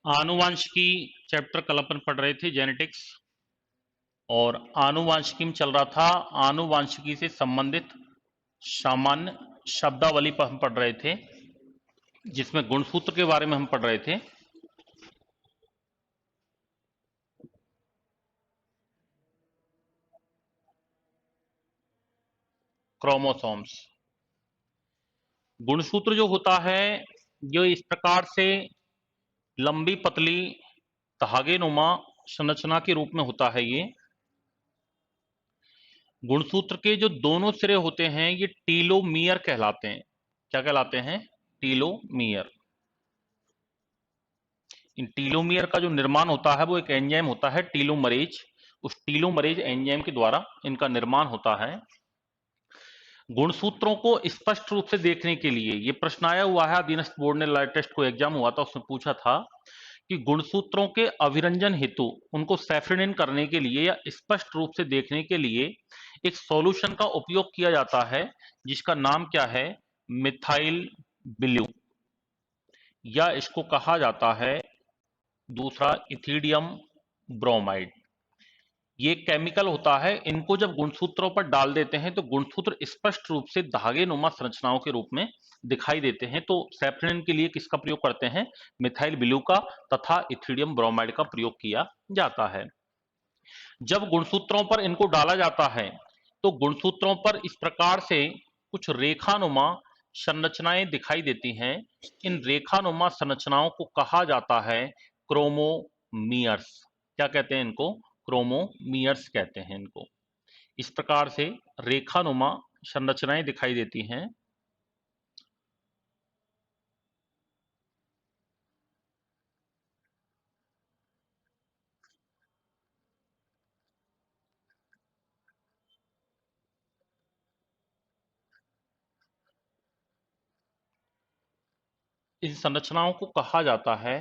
आनुवांशिकी chapter कल अपन पढ़ रहे थे जेनेटिक्स, और आनुवांशिकी में चल रहा था आनुवांशिकी से संबंधित सामान्य शब्दावली पर हम पढ़ रहे थे, जिसमें गुणसूत्र के बारे में हम पढ़ रहे थे। क्रोमोसोम्स, गुणसूत्र जो होता है जो इस प्रकार से लंबी पतली धागे नुमा संरचना के रूप में होता है। ये गुणसूत्र के जो दोनों सिरे होते हैं ये टीलोमियर कहलाते हैं। क्या कहलाते हैं? टीलोमियर। इन टीलोमियर का जो निर्माण होता है वो एक एंजाइम होता है टीलोमरेज। उस टीलोमरेज एंजाइम के द्वारा इनका निर्माण होता है। गुणसूत्रों को स्पष्ट रूप से देखने के लिए ये प्रश्न आया हुआ है, अधीनस्थ बोर्ड ने लेटेस्ट को एग्जाम हुआ था, उसमें पूछा था कि गुणसूत्रों के अभिरंजन हेतु उनको सैफरेनिन करने के लिए या स्पष्ट रूप से देखने के लिए एक सॉल्यूशन का उपयोग किया जाता है, जिसका नाम क्या है? मिथाइल ब्लू, या इसको कहा जाता है दूसरा इथिडियम ब्रोमाइड। ये केमिकल होता है। इनको जब गुणसूत्रों पर डाल देते हैं तो गुणसूत्र स्पष्ट रूप से धागे नुमा संरचनाओं के रूप में दिखाई देते हैं। तो सैफरेनिन के लिए किसका प्रयोग करते हैं? मिथाइल ब्लू का तथा इथिडियम ब्रोमाइड का प्रयोग किया जाता है। जब गुणसूत्रों पर इनको डाला जाता है तो गुणसूत्रों पर इस प्रकार से कुछ रेखानुमा संरचनाएं दिखाई देती हैं। इन रेखानुमा संरचनाओं को कहा जाता है क्रोमोमियर्स। क्या कहते हैं इनको? क्रोमोमियर्स कहते हैं इनको। इस प्रकार से रेखानुमा संरचनाएं दिखाई देती हैं। इस संरचनाओं को कहा जाता है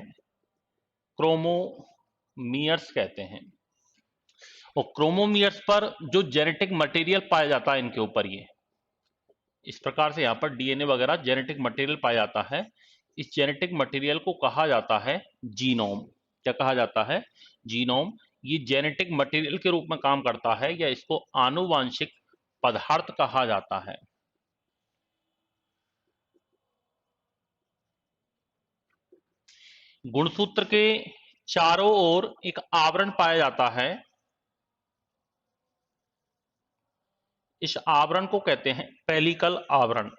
क्रोमोमियर्स कहते हैं। और क्रोमोमियर्स पर जो जेनेटिक मटेरियल पाया जाता है इनके ऊपर, ये इस प्रकार से यहां पर डीएनए वगैरह जेनेटिक मटेरियल पाया जाता है। इस जेनेटिक मटेरियल को कहा जाता है जीनोम। क्या कहा जाता है? जीनोम। ये जेनेटिक मटेरियल के रूप में काम करता है, या इसको आनुवांशिक पदार्थ कहा जाता है। गुणसूत्र के चारों ओर एक आवरण पाया जाता है। इस आवरण को कहते हैं पेलिकल आवरण।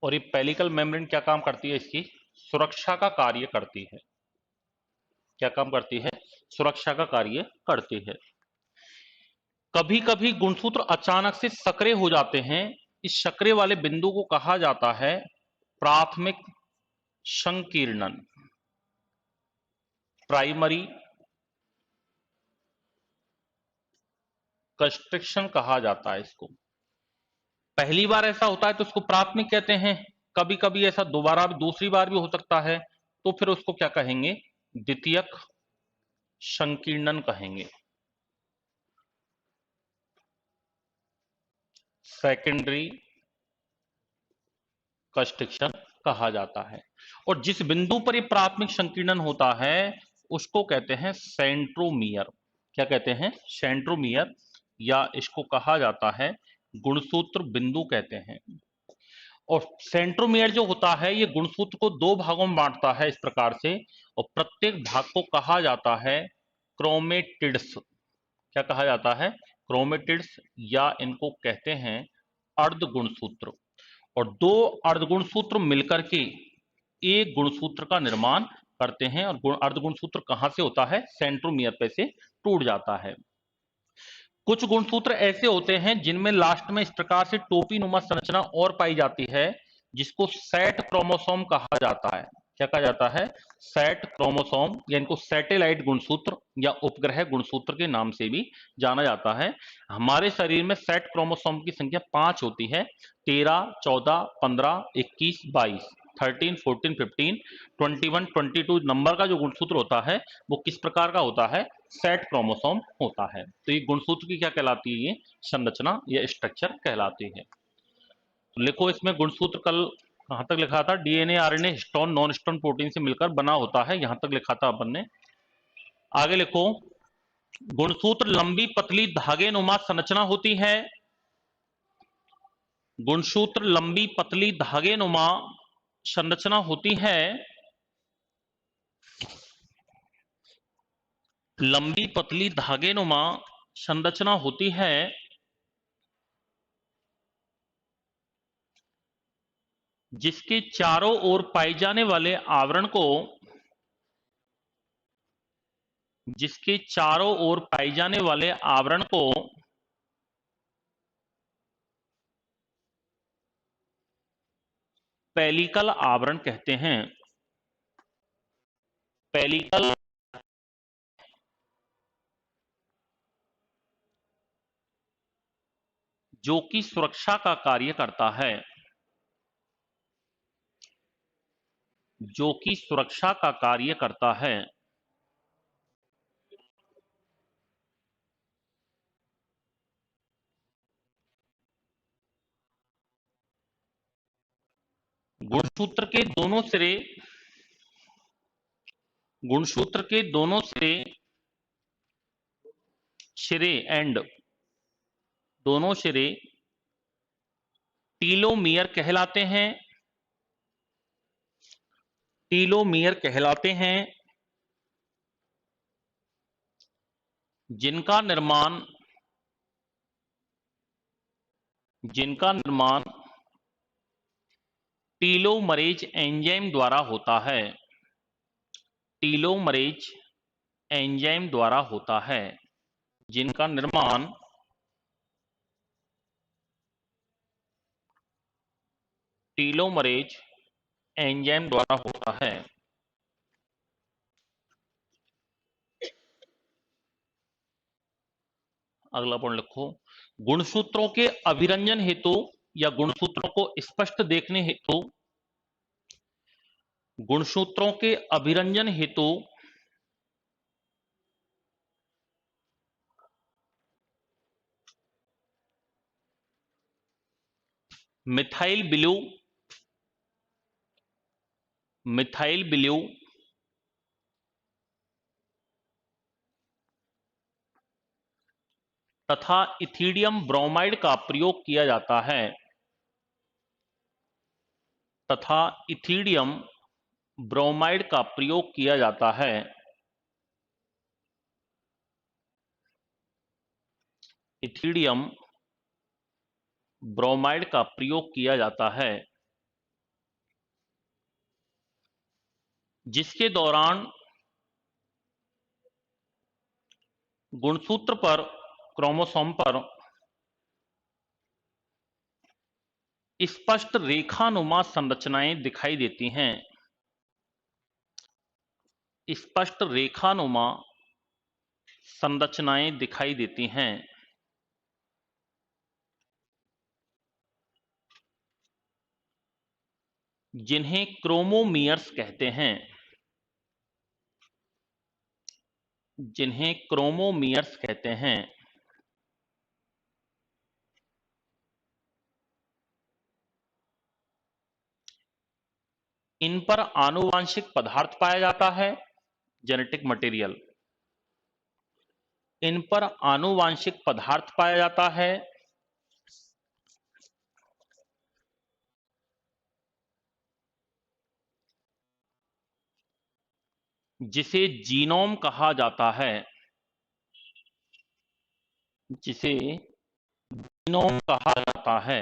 और ये पेलिकल मेम्ब्रेन क्या काम करती है? इसकी सुरक्षा का कार्य करती है। क्या काम करती है? सुरक्षा का कार्य करती है। कभी कभी गुणसूत्र अचानक से सक्रिय हो जाते हैं। इस सक्रिय वाले बिंदु को कहा जाता है प्राथमिक संकीर्णन, प्राइमरी कंस्ट्रिक्शन कहा जाता है इसको। पहली बार ऐसा होता है तो उसको प्राथमिक कहते हैं। कभी कभी ऐसा दोबारा दूसरी बार भी हो सकता है, तो फिर उसको क्या कहेंगे? द्वितीयक संकीर्णन कहेंगे, सेकेंडरी कंस्ट्रिक्शन कहा जाता है। और जिस बिंदु पर ये प्राथमिक संकीर्णन होता है उसको कहते हैं सेंट्रोमियर। क्या कहते हैं? सेंट्रोमियर, या इसको कहा जाता है गुणसूत्र बिंदु कहते हैं। और सेंट्रोमियर जो होता है ये गुणसूत्र को दो भागों में बांटता है इस प्रकार से, और प्रत्येक भाग को कहा जाता है क्रोमेटिड्स। क्या कहा जाता है? क्रोमेटिड्स, या इनको कहते हैं अर्ध गुणसूत्र। और दो अर्धगुणसूत्र मिलकर के एक गुणसूत्र का निर्माण करते हैं। और अर्धगुणसूत्र कहां से होता है? सेंट्रोमियर पे से टूट जाता है। कुछ गुणसूत्र ऐसे होते हैं जिनमें लास्ट में इस प्रकार से टोपी नुमा संरचना और पाई जाती है, जिसको सेट क्रोमोसोम कहा जाता है। क्या कहा जाता है? सेट क्रोमोसोम, या इनको सैटेलाइट गुणसूत्र या उपग्रह गुणसूत्र के नाम से भी जाना जाता है। हमारे शरीर में सेट क्रोमोसोम की संख्या 5 होती है: 13, 14, 15, 21, 22। 13, 14, 15, 21, 22 नंबर का जो गुणसूत्र होता है वो किस प्रकार का होता है? सेट क्रोमोसोम होता है। तो ये गुणसूत्र की क्या कहलाती है? ये संरचना या स्ट्रक्चर कहलाती है। तो लिखो इसमें गुणसूत्र कल कहां तक लिखा था? DNA RNA histone non histone protein से मिलकर बना होता है, यहां तक लिखा था अपन ने। आगे लिखो, गुणसूत्र लंबी पतली धागे नुमा संरचना होती है। गुणसूत्र लंबी पतली धागे नुमा संरचना होती है। लंबी पतली धागे नुमा संरचना होती है जिसके चारों ओर पाए जाने वाले आवरण को जिसके चारों ओर पाए जाने वाले आवरण को पेलिकल आवरण कहते हैं। पेलिकल जो कि सुरक्षा का कार्य करता है, जो कि सुरक्षा का कार्य करता है। गुणसूत्र के दोनों सिरे गुणसूत्र के दोनों सिरे एंड दोनों सिरे टीलोमियर कहलाते हैं। टीलोमियर कहलाते हैं जिनका निर्माण जिनका निर्माण टीलोमरेज एंजाइम द्वारा होता है। टीलोमरेज एंजाइम द्वारा होता है, जिनका निर्माण टीलोमरेज एंजाइम द्वारा होता है। अगला पॉइंट लिखो, गुणसूत्रों के अभिरंजन हेतु या गुणसूत्रों को स्पष्ट देखने हेतु गुणसूत्रों के अभिरंजन हेतु मिथाइल ब्लू तथा इथिडियम ब्रोमाइड का प्रयोग किया जाता है। तथा इथिडियम ब्रोमाइड का प्रयोग किया जाता है। इथिडियम ब्रोमाइड का प्रयोग किया जाता है जिसके दौरान गुणसूत्र पर क्रोमोसोम पर स्पष्ट रेखानुमा संरचनाएं दिखाई देती हैं। स्पष्ट रेखानुमा संरचनाएं दिखाई देती हैं जिन्हें क्रोमोमियर्स कहते हैं। जिन्हें क्रोमोमियर्स कहते हैं। इन पर आनुवांशिक पदार्थ पाया जाता है, जेनेटिक मटेरियल। इन पर आनुवांशिक पदार्थ पाया जाता है जिसे जीनोम कहा जाता है। जिसे जीनोम कहा जाता है।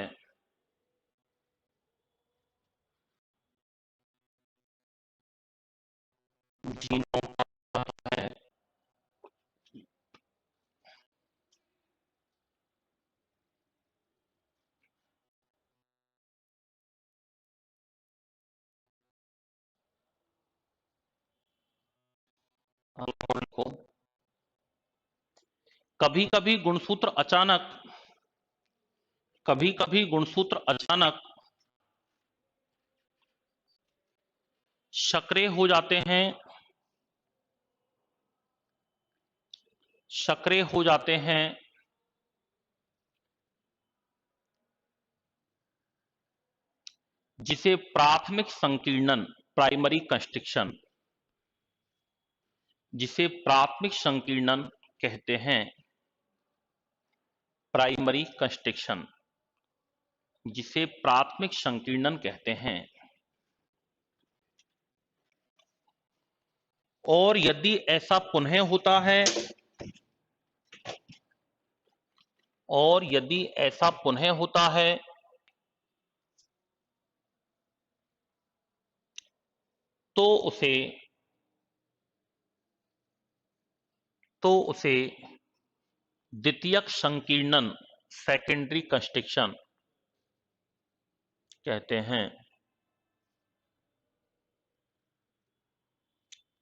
जीनोम है। कभी कभी गुणसूत्र अचानक कभी कभी गुणसूत्र अचानक सक्रिय हो जाते हैं, सक्रिय हो जाते हैं जिसे प्राथमिक संकीर्णन प्राइमरी कंस्ट्रिक्शन, जिसे प्राथमिक संकीर्णन कहते हैं, प्राइमरी कंस्ट्रिक्शन, जिसे प्राथमिक संकीर्णन कहते हैं। और यदि ऐसा पुनः होता है, और यदि ऐसा पुनः होता है तो उसे द्वितीयक संकीर्णन सेकेंडरी कंस्ट्रिक्शन कहते हैं।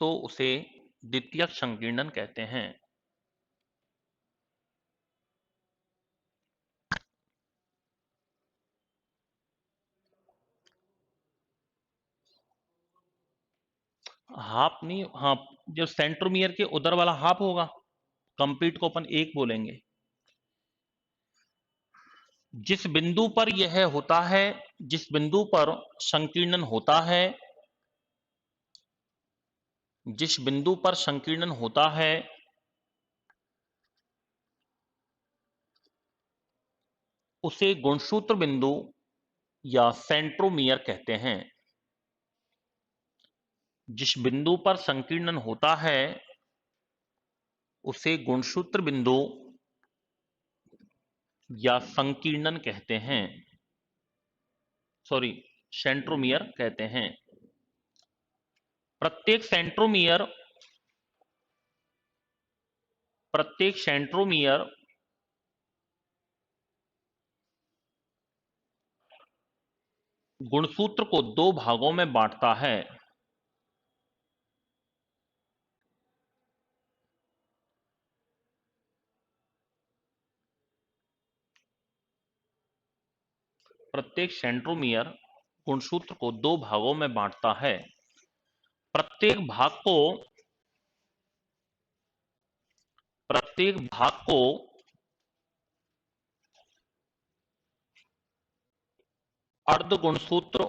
तो उसे द्वितीयक संकीर्णन कहते हैं। हाफ नहीं, हाँ, जो सेंट्रोमियर के उधर वाला हाफ होगा, कंप्लीट को अपन एक बोलेंगे। जिस बिंदु पर यह होता है, जिस बिंदु पर संकीर्णन होता है, जिस बिंदु पर संकीर्णन होता है उसे गुणसूत्र बिंदु या सेंट्रोमियर कहते हैं। जिस बिंदु पर संकीर्णन होता है उसे गुणसूत्र बिंदु या संकीर्णन कहते हैं, सॉरी, सेंट्रोमियर कहते हैं। प्रत्येक सेंट्रोमियर गुणसूत्र को दो भागों में बांटता है। प्रत्येक सेंट्रोमियर गुणसूत्र को दो भागों में बांटता है। प्रत्येक भाग को अर्ध गुणसूत्र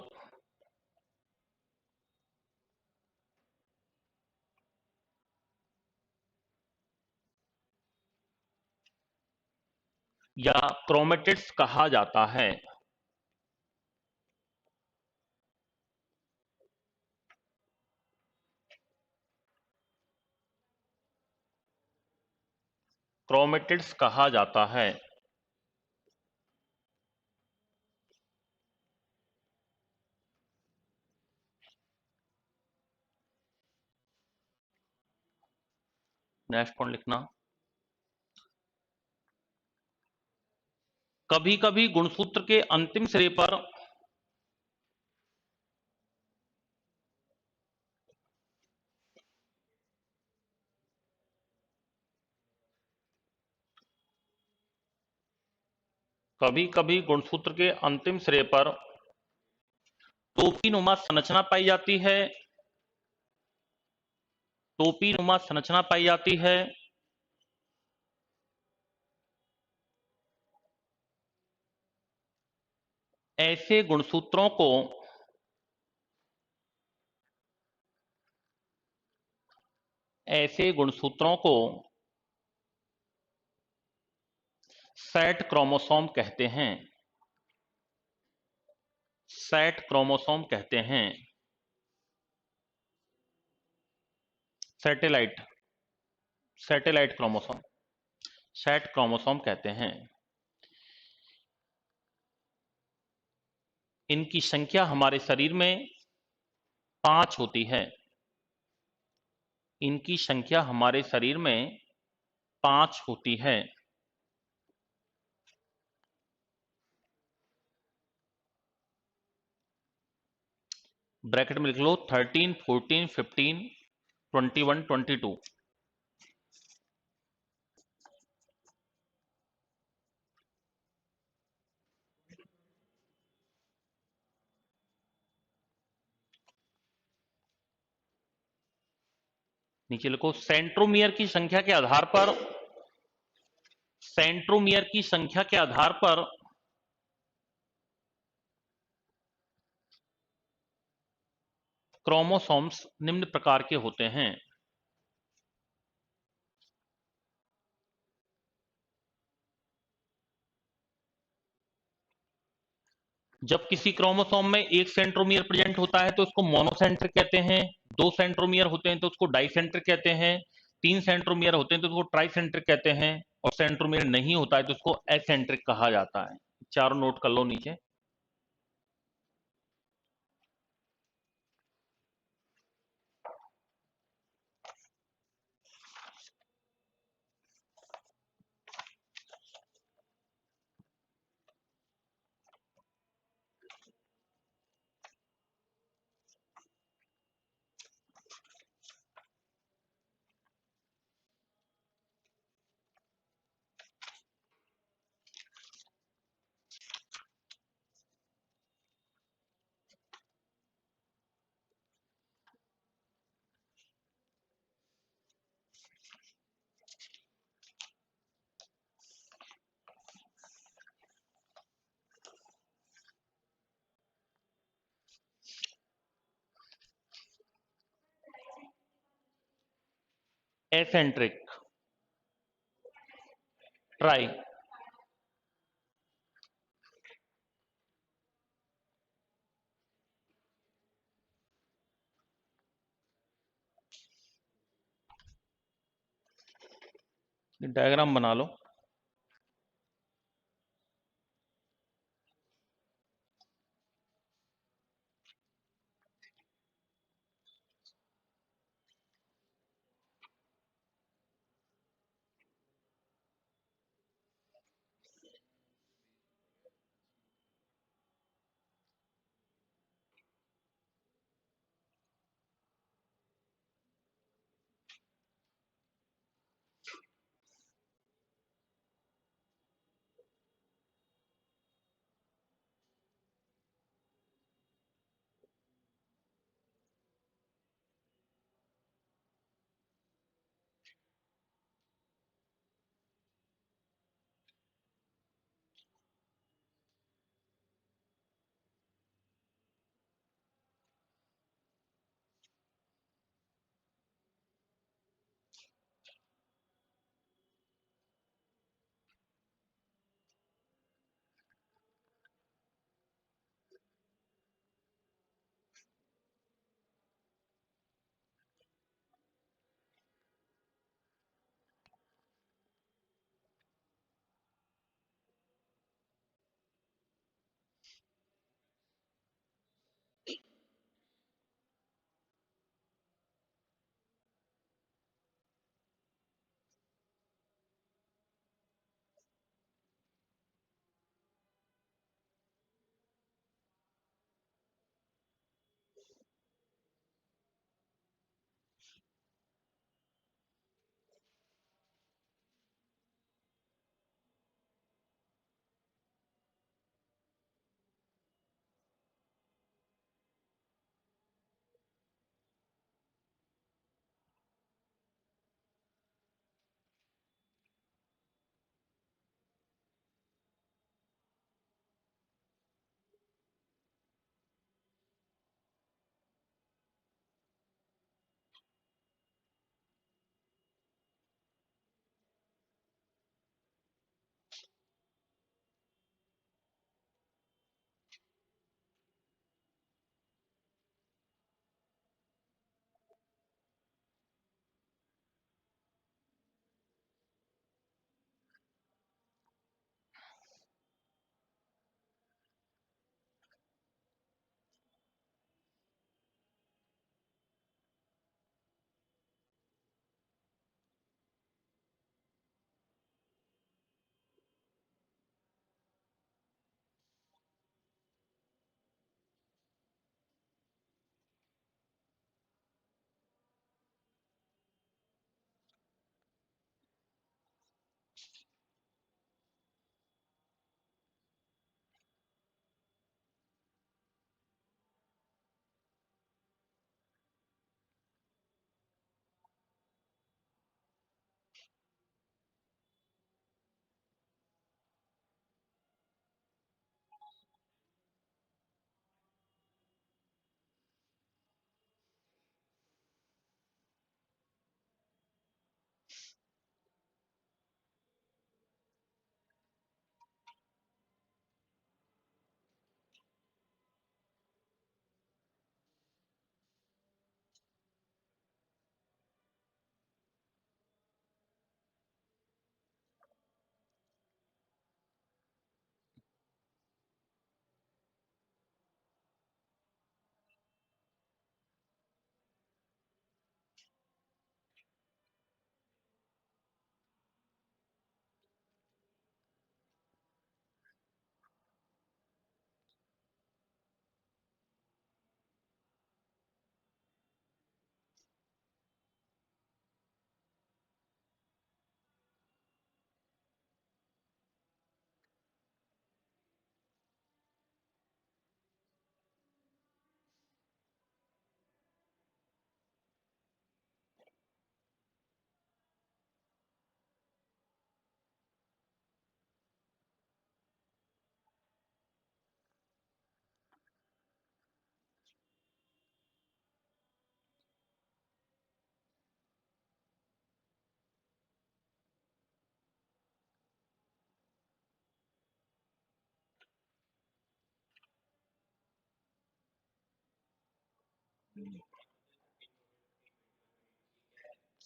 या क्रोमेटिड्स कहा जाता है। क्रोमेटिड्स कहा जाता है। नेक्स्ट पॉइंट लिखना। कभी कभी गुणसूत्र के अंतिम सिरे पर कभी कभी गुणसूत्र के अंतिम सिरे पर टोपीनुमा संरचना पाई जाती है। टोपीनुमा संरचना पाई जाती है। ऐसे गुणसूत्रों को सेट क्रोमोसोम कहते हैं। सेट क्रोमोसोम कहते हैं। सैटेलाइट क्रोमोसोम, सेट क्रोमोसोम कहते हैं। इनकी संख्या हमारे शरीर में 5 होती है। इनकी संख्या हमारे शरीर में 5 होती है। ब्रैकेट में लिख लो 13, 14, 15, 21, 22। नीचे लिखो, सेंट्रोमियर की संख्या के आधार पर, सेंट्रोमियर की संख्या के आधार पर क्रोमोसोम्स निम्न प्रकार के होते हैं। जब किसी क्रोमोसोम में एक सेंट्रोमियर प्रेजेंट होता है तो उसको मोनोसेंट्रिक कहते हैं, दो सेंट्रोमियर होते हैं तो उसको डाइसेंट्रिक कहते हैं, तीन सेंट्रोमियर होते हैं तो उसको ट्राइसेंट्रिक कहते हैं, और सेंट्रोमियर नहीं होता है तो उसको एसेंट्रिक कहा जाता है। चारों नोट कर लो नीचे। एसेंट्रिक, ट्राई, डायग्राम बना लो।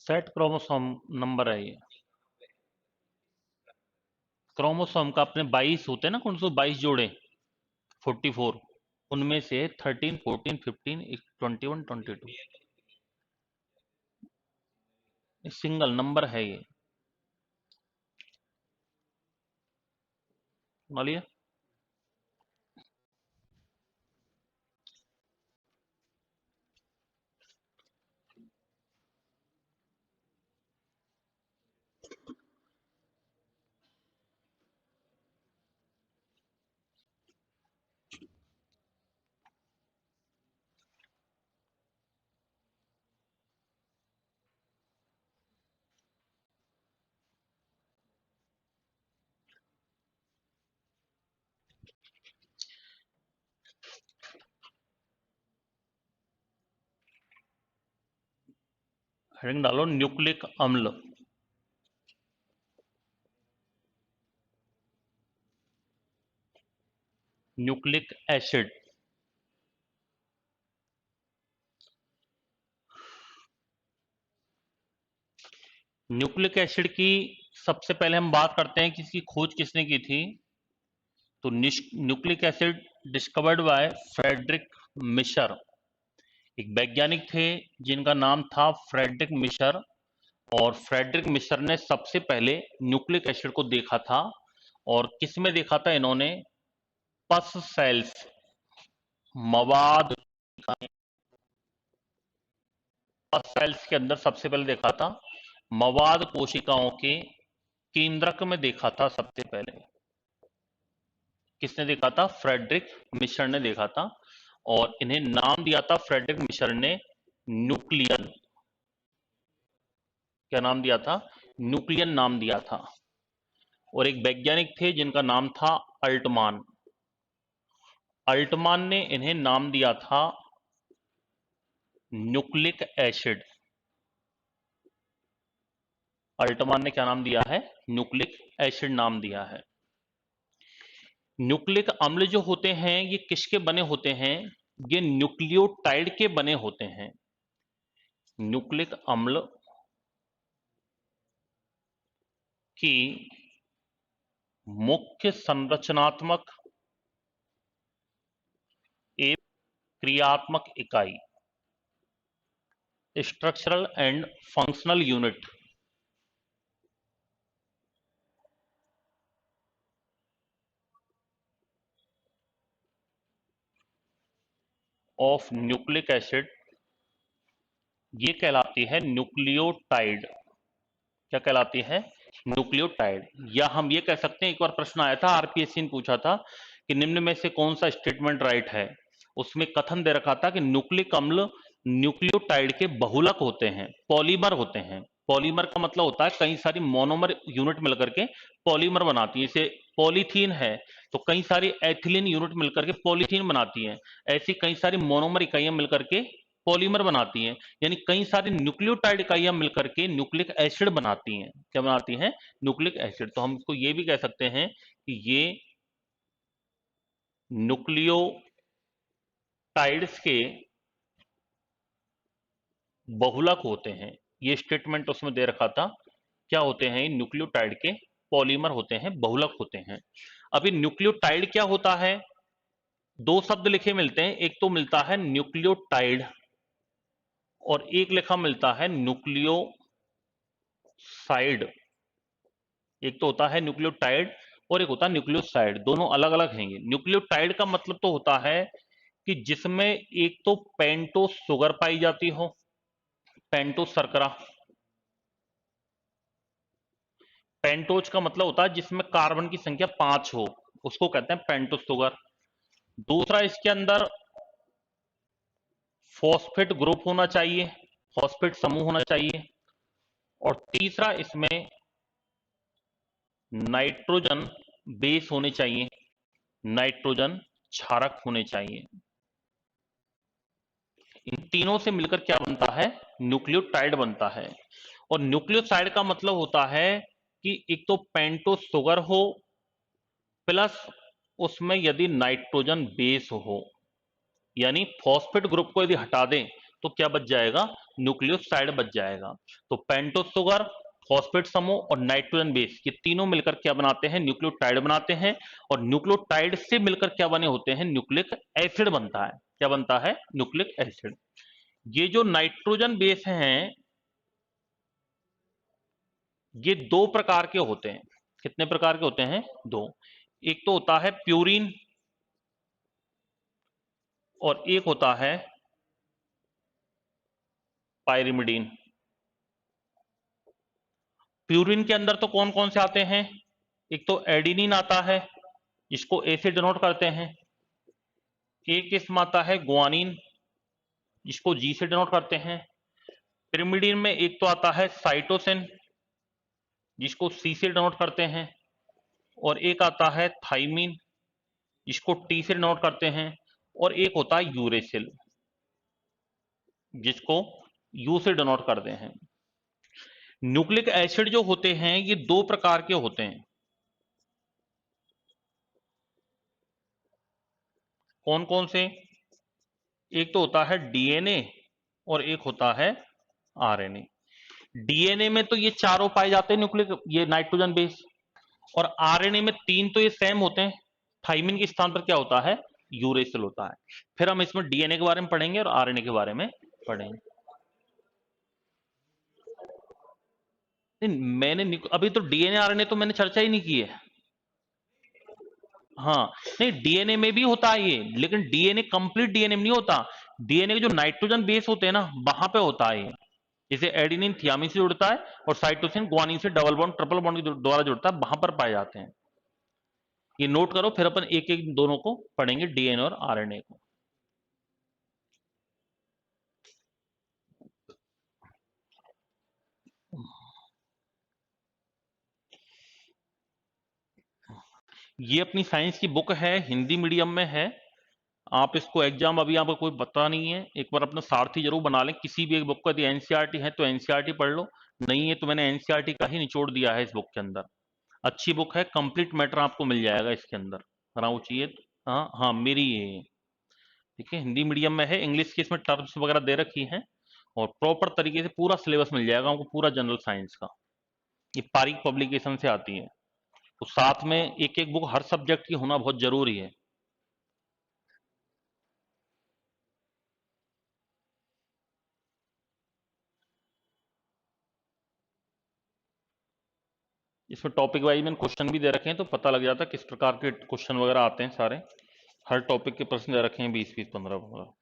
सेट क्रोमोसोम नंबर है ये। क्रोमोसोम का अपने 22 होते हैं ना, कौन सो 22 जोड़े, 44, उनमें से 13, 14, 15, 21, 22 सिंगल नंबर है ये। मालिए हेडिंग डालो न्यूक्लिक अम्ल। Nucleic acid. न्यूक्लिक एसिड की सबसे पहले हम बात करते हैं कि इसकी खोज किसने की थी। तो nucleic acid discovered by Friedrich Miescher. एक वैज्ञानिक थे जिनका नाम था फ्रेडरिक मिशर, और फ्रेडरिक मिशर ने सबसे पहले न्यूक्लिक एसिड को देखा था। और किस में देखा था इन्होंने? पस सेल्स, मवाद, पस सेल्स के अंदर सबसे पहले देखा था। मवाद कोशिकाओं के केंद्रक में देखा था सबसे पहले। किसने देखा था? फ्रेडरिक मिशर ने देखा था। और इन्हें नाम दिया था फ्रेडरिक मिशर ने न्यूक्लियन। क्या नाम दिया था? न्यूक्लियन नाम दिया था। और एक वैज्ञानिक थे जिनका नाम था अल्टमान। अल्टमान ने इन्हें नाम दिया था न्यूक्लिक एसिड। अल्टमान ने क्या नाम दिया है? न्यूक्लिक एसिड नाम दिया है। न्यूक्लिक अम्ल जो होते हैं ये किसके बने होते हैं? ये न्यूक्लियोटाइड के बने होते हैं। न्यूक्लिक अम्ल की मुख्य संरचनात्मक एवं क्रियात्मक इकाई, structural and functional unit of nucleic acid, ये कहलाती है न्यूक्लियोटाइड। क्या कहलाती है? न्यूक्लियोटाइड। या हम ये कह सकते हैं, एक बार प्रश्न आया था, आरपीएससी ने पूछा था कि निम्न में से कौन सा स्टेटमेंट राइट है। उसमें कथन दे रखा था कि न्यूक्लिक अम्ल न्यूक्लियोटाइड के बहुलक होते हैं, पॉलीमर होते हैं। पॉलीमर का मतलब होता है कई सारी मोनोमर यूनिट मिलकर के पॉलीमर बनाती है। जैसे पॉलीथीन है तो कई सारी एथिलीन यूनिट मिलकर के पॉलीथीन बनाती हैं। ऐसी कई सारी मोनोमर इकाइयां मिलकर के पॉलीमर बनाती हैं। यानी कई सारी न्यूक्लियोटाइड इकाइयां मिलकर के न्यूक्लिक एसिड बनाती हैं। क्या बनाती हैं? Nucleic acid. तो हम इसको ये भी कह सकते हैं कि ये न्यूक्लियोटाइड्स के बहुलक होते हैं। ये स्टेटमेंट उसमें दे रखा था। क्या होते हैं? न्यूक्लियोटाइड के पॉलीमर होते हैं, बहुलक होते हैं। अभी न्यूक्लियोटाइड क्या होता है? दो शब्द लिखे मिलते हैं, एक तो मिलता है न्यूक्लियोटाइड और एक लिखा मिलता है न्यूक्लियोसाइड। एक तो होता है न्यूक्लियोटाइड और एक होता है न्यूक्लियोसाइड, दोनों अलग अलग हैं। न्यूक्लियोटाइड का मतलब तो होता है कि जिसमें एक तो पेंटोस शुगर पाई जाती हो, पेंटोस शर्करा। पेंटोज का मतलब होता है जिसमें कार्बन की संख्या 5 हो, उसको कहते हैं पेंटोस शुगर। दूसरा, इसके अंदर फॉस्फेट ग्रुप होना चाहिए, फॉस्फेट समूह होना चाहिए। और तीसरा, इसमें नाइट्रोजन बेस होने चाहिए, नाइट्रोजन क्षारक होने चाहिए। इन तीनों से मिलकर क्या बनता है? न्यूक्लियोटाइड बनता है। और न्यूक्लियोसाइड का मतलब होता है कि एक तो पेंटोस शुगर हो प्लस उसमें यदि नाइट्रोजन बेस हो, यानी फॉस्फेट ग्रुप को यदि हटा दें तो क्या बच जाएगा, न्यूक्लियोसाइड बच जाएगा। तो पेंटोस शुगर, फॉस्फेट समूह और नाइट्रोजन बेस, ये तीनों मिलकर क्या बनाते हैं, न्यूक्लियोटाइड बनाते हैं। और न्यूक्लियोटाइड से मिलकर क्या बने होते हैं, न्यूक्लिक एसिड बनता है। क्या बनता है, न्यूक्लिक एसिड। ये जो नाइट्रोजन बेस हैं, ये दो प्रकार के होते हैं। कितने प्रकार के होते हैं, दो। एक तो होता है प्यूरिन और एक होता है पायरिमिडीन। प्यूरिन के अंदर तो कौन कौन से आते हैं, एक तो एडिनिन आता है, इसको ए से डिनोट करते हैं। एक इसमें आता है गुआनिन, इसको जी से डिनोट करते हैं। पिरिमिडीन में एक तो आता है साइटोसिन, जिसको सी से डिनोट करते हैं। और एक आता है थाइमिन, जिसको टी से डिनोट करते हैं। और एक होता है यूरेसिल, जिसको यू से डिनोट करते हैं। न्यूक्लिक एसिड जो होते हैं ये दो प्रकार के होते हैं। कौन कौन से, एक तो होता है डीएनए और एक होता है आरएनए। डीएनए में तो ये चारों पाए जाते हैं न्यूक्लिक, ये नाइट्रोजन बेस। और आरएनए में तीन तो ये सेम होते हैं। थाइमिन के स्थान पर क्या होता है, यूरेसिल होता है। फिर हम इसमें डीएनए के बारे में पढ़ेंगे और आरएनए के बारे में पढ़ेंगे। नहीं, अभी तो डीएनए आरएनए तो मैंने चर्चा ही नहीं की है। हाँ, नहीं डीएनए में भी होता है ये, लेकिन डीएनए कंप्लीट डीएनए में नहीं होता। डीएनए के जो नाइट्रोजन बेस होते हैं ना, वहां पे होता है ये। जैसे एडिनिन थियामिन से जुड़ता है और साइटोसिन गुआनिन से डबल बॉन्ड ट्रिपल बॉन्ड के द्वारा जुड़ता है, वहां पर पाए जाते हैं। ये नोट करो, फिर अपन एक एक दोनों को पढ़ेंगे, डीएनए और आरएनए को। ये अपनी साइंस की बुक है, हिंदी मीडियम में है। आप इसको एग्जाम, अभी आपको कोई पता नहीं है, एक बार अपना सारथी जरूर बना लें किसी भी एक बुक का। यदि एनसीईआरटी है तो एनसीईआरटी पढ़ लो, नहीं है तो मैंने एनसीईआरटी का ही निचोड़ दिया है इस बुक के अंदर। अच्छी बुक है, कंप्लीट मैटर आपको मिल जाएगा इसके अंदर, अगर वो चाहिए हाँ हाँ, मेरी ये, ठीक है, हिंदी मीडियम में है, इंग्लिश की इसमें टर्म्स वगैरह दे रखी हैं। और प्रॉपर तरीके से पूरा सिलेबस मिल जाएगा आपको, पूरा जनरल साइंस का। ये पारिक पब्लिकेशन से आती है। तो साथ में एक एक बुक हर सब्जेक्ट की होना बहुत जरूरी है। इसमें टॉपिक वाइज मैंने क्वेश्चन भी दे रखे हैं, तो पता लग जाता है किस प्रकार के क्वेश्चन वगैरह आते हैं सारे। हर टॉपिक के प्रश्न दे रखे हैं, 20 20 15 15।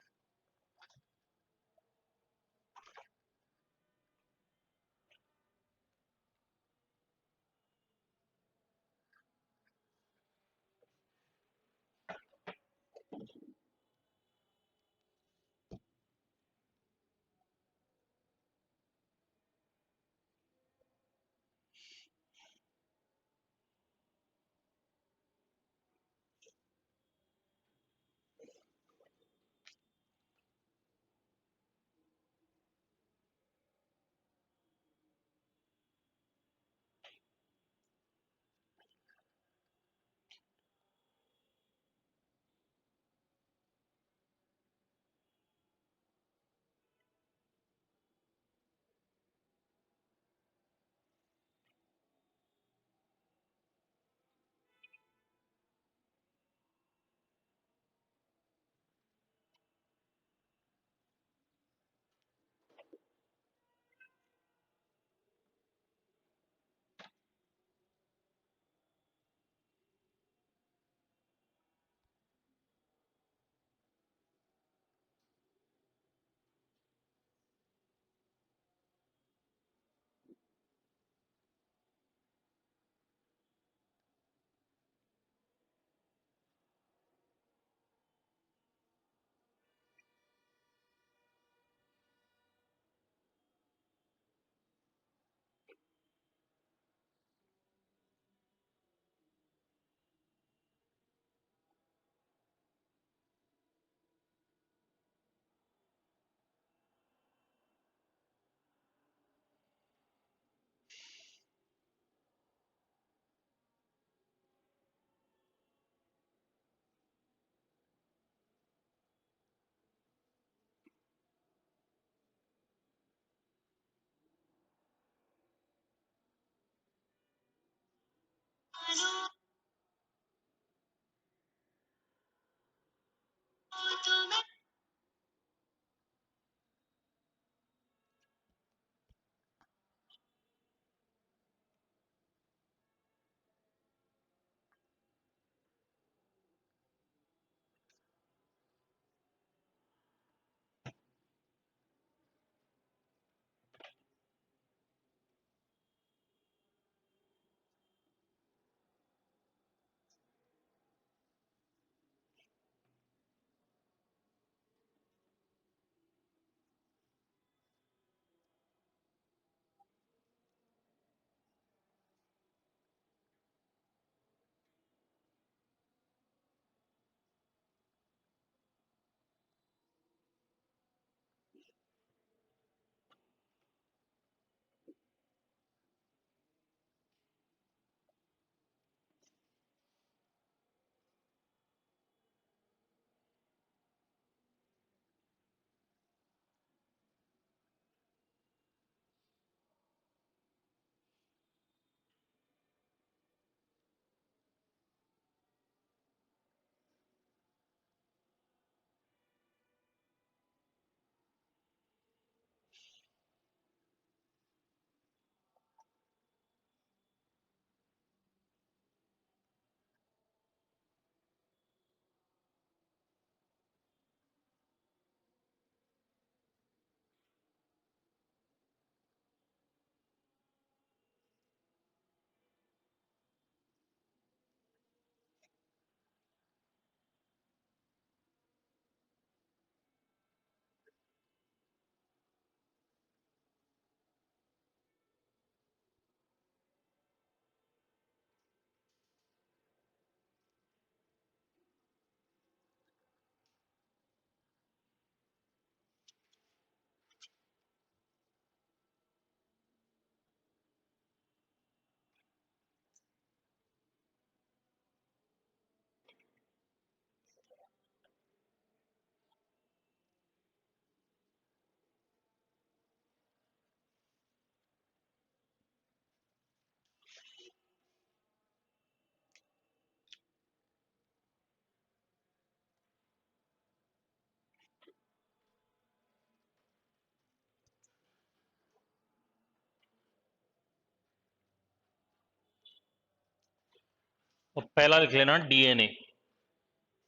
और पहला लिख लेना डीएनए।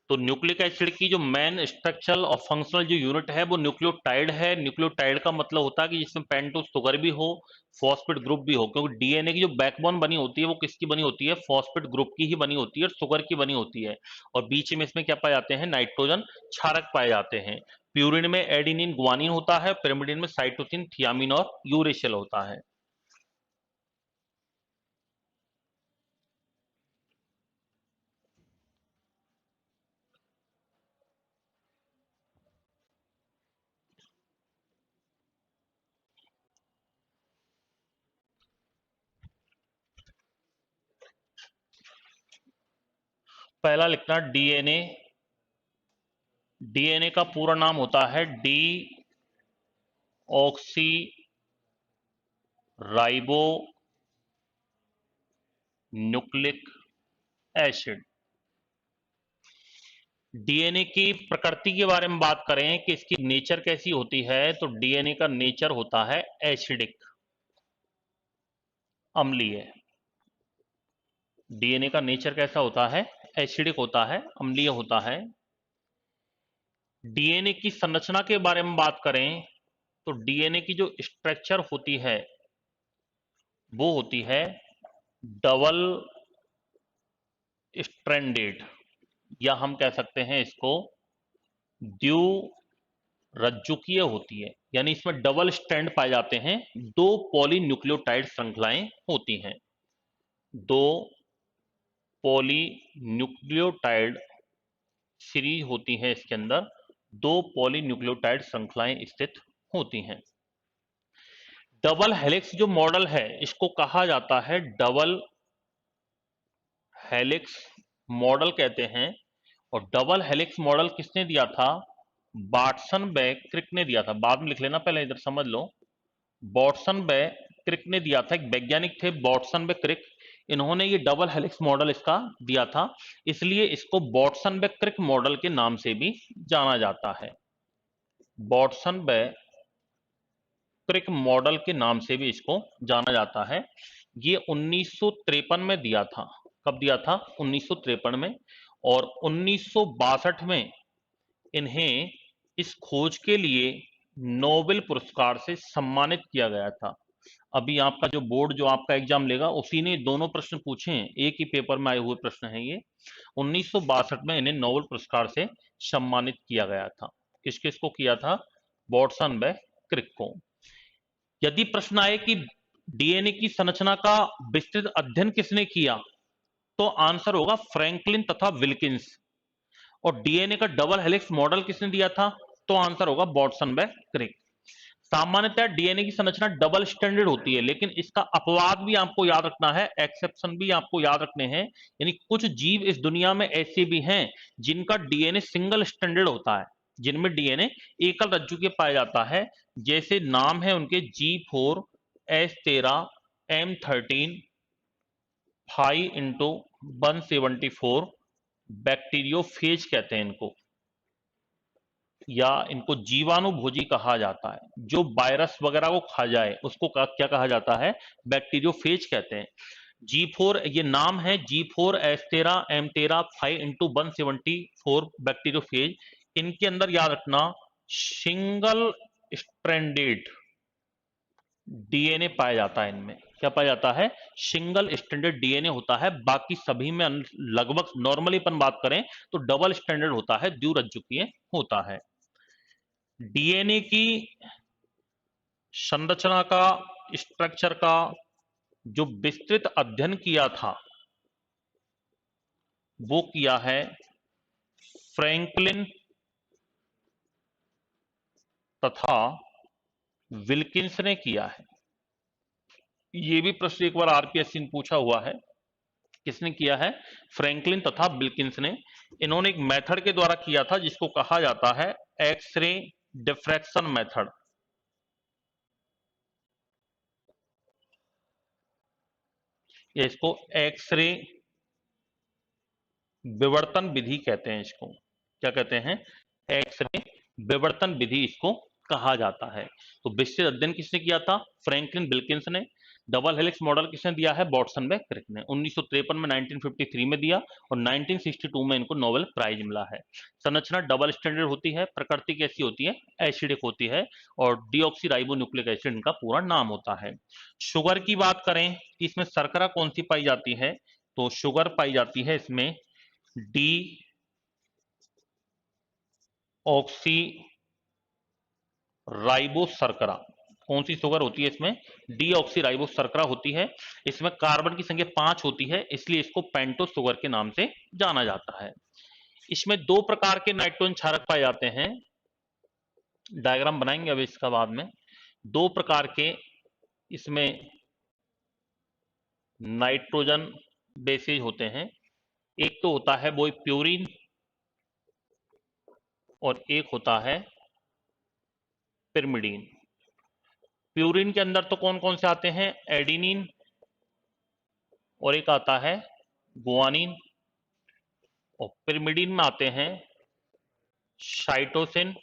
तो न्यूक्लिक एसिड की जो मेन स्ट्रक्चरल और फंक्शनल जो यूनिट है वो न्यूक्लियोटाइड है। न्यूक्लियोटाइड का मतलब होता है कि जिसमें पेंटोस शुगर भी हो, फॉस्फेट ग्रुप भी हो, क्योंकि डीएनए की जो बैकबोन बनी होती है वो किसकी बनी होती है? फॉस्फेट ग्रुप की ही बनी होती है और शुगर की बनी होती है। और बीच में इसमें क्या पाए जाते हैं? नाइट्रोजन क्षारक पाए जाते हैं। प्यूरिन में एडिनिन ग्वानिन होता है, पिरिमिडिन में साइटोसिन थियामिन और यूरेशियल होता है। पहला लिखना डीएनए। डीएनए का पूरा नाम होता है D oxy ribo nucleic acid. DNA की प्रकृति के बारे में बात करें कि इसकी नेचर कैसी होती है, तो डीएनए का नेचर होता है एसिडिक, अम्लीय। डीएनए का नेचर कैसा होता है? एसिडिक होता है, अम्लीय होता है। डीएनए की संरचना के बारे में बात करें तो डीएनए की जो स्ट्रक्चर होती है वो होती है डबल स्ट्रैंडेड, या हम कह सकते हैं इसको द्विरज्जुकीय होती है। यानी इसमें डबल स्ट्रैंड पाए जाते हैं, दो पॉलीन्यूक्लियोटाइड श्रृंखलाएं होती हैं। दो पॉलीन्यूक्लियोटाइड सीरीज होती है, इसके अंदर दो पॉलीन्यूक्लियोटाइड श्रृंखलाएं स्थित होती हैं। डबल हेलिक्स जो मॉडल है इसको कहा जाता है डबल हेलिक्स मॉडल कहते हैं। और डबल हेलिक्स मॉडल किसने दिया था? वाटसन व क्रिक ने दिया था। बाद में लिख लेना, पहले इधर समझ लो। वाटसन व क्रिक ने दिया था, एक वैज्ञानिक थे वाटसन व क्रिक। इन्होंने ये डबल हेलिक्स मॉडल इसका दिया था, इसलिए इसको वाटसन व क्रिक मॉडल के नाम से भी जाना जाता है। वाटसन व क्रिक मॉडल के नाम से भी इसको जाना जाता है। ये 1953 में दिया था। कब दिया था? 1953 में। और 1962 में इन्हें इस खोज के लिए नोबेल पुरस्कार से सम्मानित किया गया था। अभी आपका जो बोर्ड जो आपका एग्जाम लेगा उसी ने दोनों प्रश्न पूछे हैं, एक ही पेपर में आए हुए प्रश्न हैं ये। 1962 में इन्हें नोबेल पुरस्कार से सम्मानित किया गया था। किस किस को किया था? वाटसन व क्रिक को। यदि प्रश्न आए कि डीएनए की संरचना का विस्तृत अध्ययन किसने किया, तो आंसर होगा फ्रैंकलिन तथा विल्किंस। और डीएनए का डबल हेलिक्स मॉडल किसने दिया था, तो आंसर होगा वाटसन व क्रिक। सामान्यतः डीएनए की संरचना डबल स्टैंडर्ड होती है, लेकिन इसका अपवाद भी आपको याद रखना है, एक्सेप्शन भी आपको याद रखने हैं। यानी कुछ जीव इस दुनिया में ऐसे भी हैं जिनका डीएनए सिंगल स्टैंडर्ड होता है, जिनमें डीएनए एकल रज्जु के पाया जाता है। जैसे नाम है उनके G4, H13, M13, 5x174 bacteriophage कहते हैं इनको, या इनको जीवाणुभोजी कहा जाता है। जो वायरस वगैरह को खा जाए उसको क्या कहा जाता है? बैक्टीरियोफेज कहते हैं। G4 ये नाम है, G4, H13, M13, 5x174 bacteriophage. इनके अंदर याद रखना सिंगल स्ट्रैंडेड डीएनए पाया जाता है। इनमें क्या पाया जाता है? सिंगल स्टैंडर्ड डीएनए होता है। बाकी सभी में लगभग नॉर्मली अपन बात करें तो डबल स्टैंडर्ड होता है, द्विरज्जुकीय होता है। डीएनए की संरचना का, स्ट्रक्चर का जो विस्तृत अध्ययन किया था वो किया है फ्रैंकलिन तथा विल्किंस ने किया है। ये भी प्रश्न एक बार आरपीएससी ने पूछा हुआ है। किसने किया है? फ्रैंकलिन तथा विल्किंस ने। इन्होंने एक मेथड के द्वारा किया था जिसको कहा जाता है एक्सरे डिफ्रैक्शन मेथड। या इसको एक्सरे विवर्तन विधि कहते हैं। इसको क्या कहते हैं? एक्सरे विवर्तन विधि इसको कहा जाता है। तो विस्तृत अध्ययन किसने किया था? फ्रैंकलिन विल्किंस ने। डबल हेलिक्स मॉडल किसने दिया है? वाटसन व क्रिक ने 1953 में, 1953 में दिया और 1962 में इनको नोबेल प्राइज मिला है। संरचना डबल स्टैंडर्ड होती है, प्रकृति कैसी होती है? एसिडिक होती है और डीऑक्सीराइबोन्यूक्लिक एसिड इनका पूरा नाम होता है। शुगर की बात करें कि इसमें शर्करा कौन सी पाई जाती है, तो शुगर पाई जाती है इसमें डी ऑक्सी राइबोस शर्करा। कौन सी शुगर होती है इसमें? डीऑक्सी राइबोस शर्करा होती है। इसमें कार्बन की संख्या 5 होती है, इसलिए इसको पेंटोस शुगर के नाम से जाना जाता है। इसमें दो प्रकार के नाइट्रोजन क्षारक पाए जाते हैं, डायग्राम बनाएंगे अब इसका बाद में। दो प्रकार के इसमें नाइट्रोजन बेसेज होते हैं, एक तो होता है वो प्यूरिन और एक होता है पिरिमिडीन। प्यूरिन के अंदर तो कौन कौन से आते हैं? एडिनिन और एक आता है गुआनिन, और पिरिमिडीन में आते हैं साइटोसिन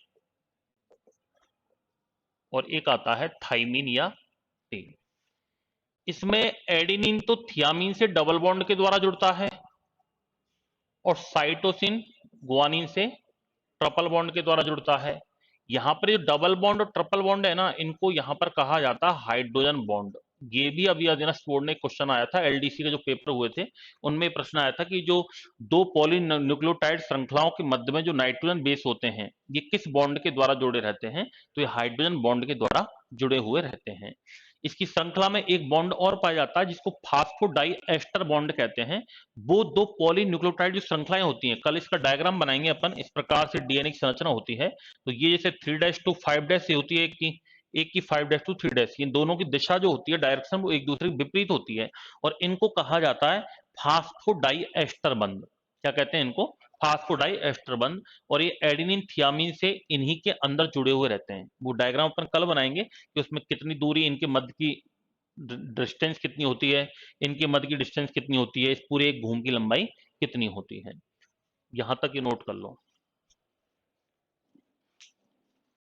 और एक आता है थाइमिन या टीन। इसमें एडिनिन तो थियामिन से डबल बॉन्ड के द्वारा जुड़ता है और साइटोसिन गुआनिन से ट्रिपल बॉन्ड के द्वारा जुड़ता है। यहां पर जो डबल बॉन्ड और ट्रिपल बॉन्ड है ना, इनको यहां पर कहा जाता है हाइड्रोजन बॉन्ड। ये भी अभी अधीनस्थ बोर्ड ने क्वेश्चन आया था, एलडीसी के जो पेपर हुए थे उनमें प्रश्न आया था कि जो दो पॉलीन्यूक्लियोटाइड श्रृंखलाओं के मध्य में जो नाइट्रोजन बेस होते हैं ये किस बॉन्ड के द्वारा जुड़े रहते हैं, तो ये हाइड्रोजन बॉन्ड के द्वारा जुड़े हुए रहते हैं। इसकी श्रृंखला में एक बॉन्ड और पाया जाता है जिसको फास्फोडाई एस्टर बॉन्ड कहते हैं। वो दो पॉलीन्यूक्लियोटाइड जो श्रृंखलाएं होती हैं, कल इसका डायग्राम बनाएंगे अपन, इस प्रकार से डीएनए की संरचना होती है। तो ये जैसे 3' टू 5' से होती है, एक की 5' टू 3', ये दोनों की दिशा जो होती है, डायरेक्शन, वो एक दूसरे के विपरीत होती है और इनको कहा जाता है फास्फोडाई एस्टर बंध। क्या कहते हैं इनको? फास्फोडाई एस्टर बंध। और ये एडेनिन थियामिन से इन्हीं के अंदर जुड़े हुए रहते हैं। वो डायग्राम अपन कल बनाएंगे कि उसमें कितनी दूरी इनके मध्य की डिस्टेंस कितनी होती है, इनके मध्य की डिस्टेंस कितनी होती है, इस पूरे एक घूम की लंबाई कितनी होती है। यहां तक ये नोट कर लो।